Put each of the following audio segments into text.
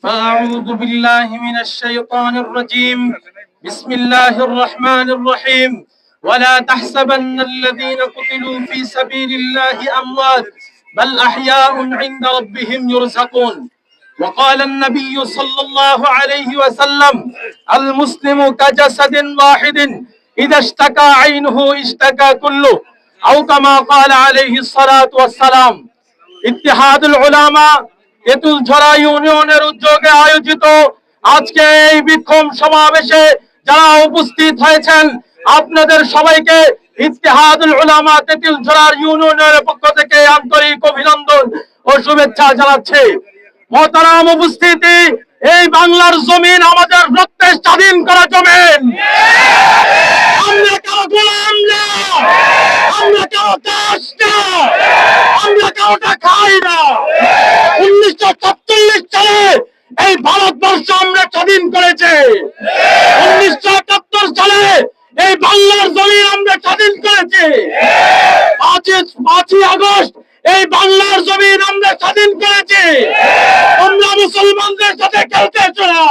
فأعوذ بالله من الشيطان الرجيم. بسم الله الرحمن الرحيم. ولا تحسبن الذين قتلوا في سبيل الله أموات بل أحياء عند ربهم يرزقون. وقال النبي صلى الله عليه وسلم: المسلم كجسد واحد إذا اشتكى عينه اشتكى كله، أو كما قال عليه الصلاة والسلام। ইত্তেহাদুল উলামা তেঁতুলঝরা ইউনিয়নের উদ্যোগে আয়োজিত আজকে এই বিক্ষোভ সমাবেশে যারা উপস্থিত হয়েছেন, আপনাদের সবাইকে ইত্তেহাদুল উলামা তেঁতুলঝরা ইউনিয়নের পক্ষ থেকে আন্তরিক অভিনন্দন ও শুভেচ্ছা জানাচ্ছি। মহতারাম উপস্থিতি, এই বাংলার জমিন আমাদের রক্তে স্বাধীন করা জমিন। আমরা কারো গোলাম না, আমরা কারো দাস না, আমরা কারোটা খাই না। 1947 সালে এই ভারতবর্ষ আমরা স্বাধীন করেছি। 1971 সালে এই বাংলার জমিন আমরা স্বাধীন করেছি। 5ই আগস্ট এই বাংলার জমিন আমরা স্বাধীন করেছি। তোমরা মুসলমানদের সাথে খেলতেছো না।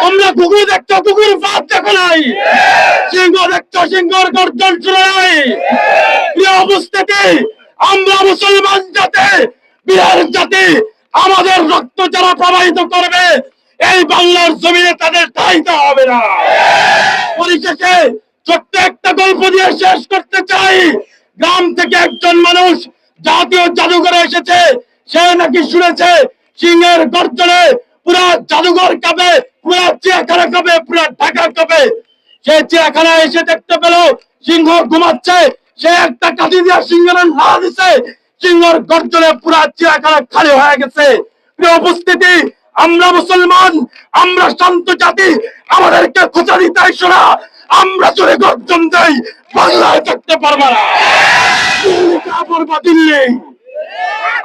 তোমরা কুকুর দেখছো, কুকুর ফাঁদ দেখো নাই। সিংহ দেখছো, সিংহর গর্জন শুনে নাই। প্রিয় উপস্থিতি, আমরা মুসলমান জাতি, বিহার জাতি, আমাদের রক্ত যারা প্রবাহিত করবে এই বাংলার জমিনে তাদের ঠাঁইতে হবে না। পরিশেষে ছোট্ট একটা গল্প দিয়ে শেষ করতে চাই। গ্রাম থেকে একজন মানুষ জাতীয় জাদুঘরে এসেছে। সে নাকি শুনেছে সিংহের গর্জনে পুরা জাদুঘর কাঁপে, পুরা চিড়িয়াখানা কাঁপে, পুরা ঢাকা কাঁপে। সে চিড়িয়াখানায় এসে দেখতে পেল সিংহ ঘুমাচ্ছে। সে একটা কাঠি দিয়ে সিংহের না দিছে, সিংহের গর্জনে পুরা চিড়িয়াখানা খালি হয়ে গেছে। প্রিয় উপস্থিতি, আমরা মুসলমান, আমরা শান্ত জাতি, আমাদেরকে খোঁচা দিতে আইসো না। আমরা জোরে গর্জন দেই, বাংলায় থাকতে পারবে না। দিল্লি।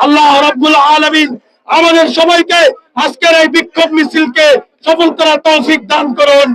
আল্লাহ রাব্বুল আলামিন আমাদের সবাইকে আজকের এই বিক্ষোভ মিছিলকে সফল করার তৌফিক দান করুন।